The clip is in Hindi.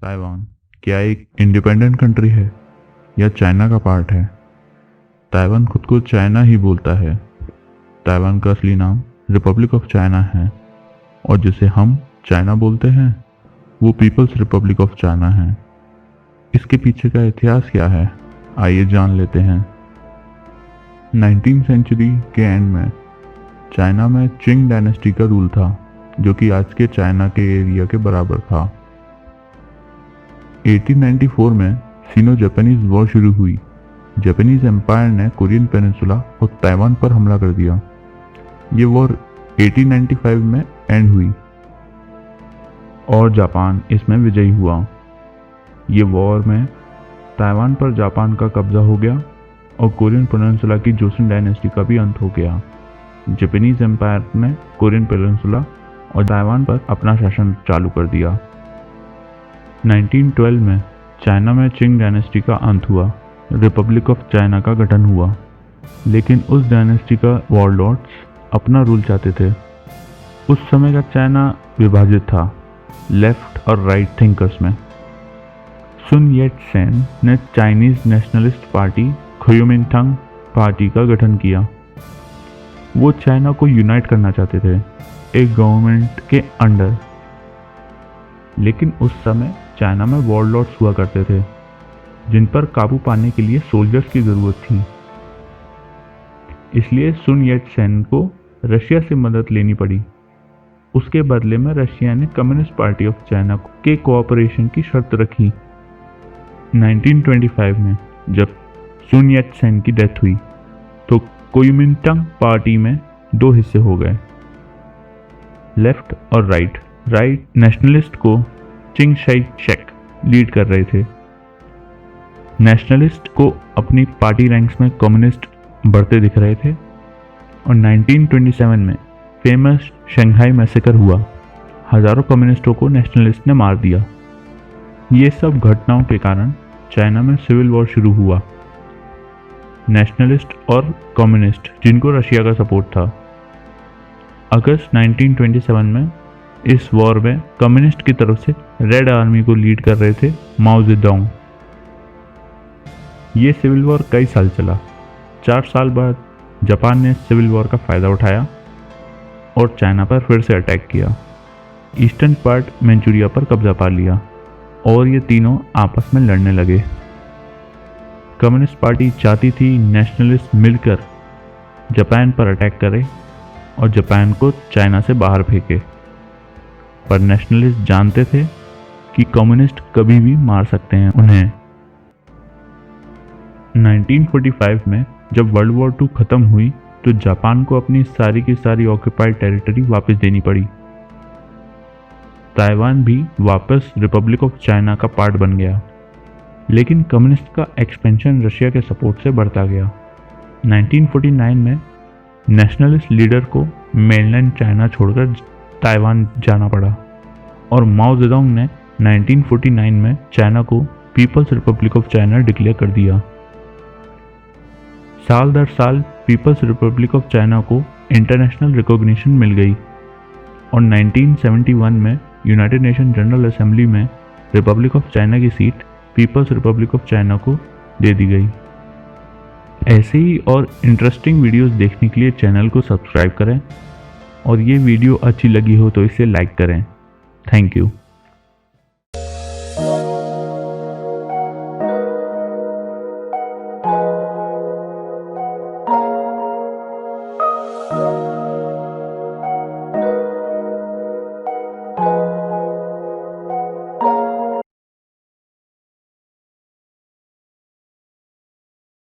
ताइवान क्या एक इंडिपेंडेंट कंट्री है या चाइना का पार्ट है? ताइवान खुद को चाइना ही बोलता है। ताइवान का असली नाम रिपब्लिक ऑफ चाइना है और जिसे हम चाइना बोलते हैं वो पीपल्स रिपब्लिक ऑफ चाइना है। इसके पीछे का इतिहास क्या है, आइए जान लेते हैं। 19वीं सेंचुरी के एंड में चाइना में चिंग डायनेस्टी का रूल था, जो कि आज के चाइना के एरिया के बराबर था। 1894 में सिनो जापानीज वॉर शुरू हुई। जापानीज एम्पायर ने कोरियन पेनिनसुला और ताइवान पर हमला कर दिया। ये वॉर 1895 में एंड हुई और जापान इसमें विजयी हुआ। ये वॉर में ताइवान पर जापान का कब्जा हो गया और कोरियन पेनिनसुला की जोसिन डायनेस्टी का भी अंत हो गया। जापानीज एम्पायर ने कोरियन पेनिनसुला और ताइवान पर अपना शासन चालू कर दिया। 1912 में चाइना में चिंग डायनेस्टी का अंत हुआ, रिपब्लिक ऑफ चाइना का गठन हुआ। लेकिन उस डायनेस्टी का वॉरलॉर्ड्स अपना रूल चाहते थे। उस समय का चाइना विभाजित था लेफ्ट और राइट थिंकर्स में। सुन येट सेन ने Chinese nationalist party Kuomintang party का गठन किया। वो चाइना को यूनाइट करना चाहते थे एक गवर्नमेंट के अंडर। लेकिन उस समय चाइना में वॉरलॉर्ड्स हुआ करते थे जिन पर काबू पाने के लिए सोल्जर्स की ज़रूरत थी। इसलिए सुन येट सेन को रशिया से मदद लेनी पड़ी। उसके बदले में रशिया ने कम्युनिस्ट पार्टी ऑफ चाइना के कोऑपरेशन की शर्त रखी। 1925 में जब सुन येट सेन की डेथ हुई तो कुओमिंटांग पार्टी में दो हिस्से हो गए, लेफ्ट और राइट। राइट नेशनलिस्ट को चिंग शाई शेक लीड कर रहे थे। नेशनलिस्ट को अपनी पार्टी रैंक्स में कम्युनिस्ट बढ़ते दिख रहे थे और 1927 में फेमस शंघाई मैसेकर हुआ। हजारों कम्युनिस्टों को नेशनलिस्ट ने मार दिया। ये सब घटनाओं के कारण चाइना में सिविल वॉर शुरू हुआ। नेशनलिस्ट और कम्युनिस्ट जिनको रशिया का सपोर्ट था। अगस्त 1927 में इस वॉर में कम्युनिस्ट की तरफ से रेड आर्मी को लीड कर रहे थे माओ जेडोंग। ये सिविल वॉर कई साल चला। 4 साल बाद जापान ने सिविल वॉर का फ़ायदा उठाया और चाइना पर फिर से अटैक किया। ईस्टर्न पार्ट मंचूरिया पर कब्जा पा लिया और ये तीनों आपस में लड़ने लगे। कम्युनिस्ट पार्टी चाहती थी नेशनलिस्ट मिलकर जापान पर अटैक करे और जापान को चाइना से बाहर फेंके, पर नेशनलिस्ट जानते थे कि कम्युनिस्ट कभी भी मार सकते हैं उन्हें। 1945 में जब वर्ल्ड वॉर 2 खत्म हुई तो जापान को अपनी सारी की सारी ऑक्यूपाइड टेरिटरी वापस देनी पड़ी। ताइवान भी वापस रिपब्लिक ऑफ चाइना का पार्ट बन गया। लेकिन कम्युनिस्ट का एक्सपेंशन रशिया के सपोर्ट से बढ़ता गया। 1949 में नेशनलिस्ट लीडर को मेनलैंड चाइना छोड़कर ताइवान जाना पड़ा और माओ जेडोंग ने 1949 में चाइना को People's Republic of China declare कर दिया। साल दर साल पीपल्स रिपब्लिक ऑफ चाइना को इंटरनेशनल रिकॉग्निशन मिल गई और 1971 में यूनाइटेड नेशन जनरल असेंबली में रिपब्लिक ऑफ चाइना की seat People's Republic of China को दे दी गई। ऐसे ही और इंटरेस्टिंग वीडियोस देखने के लिए चैनल को सब्सक्राइब करें और ये वीडियो अच्छी लगी हो तो इसे लाइक करें। Thank you.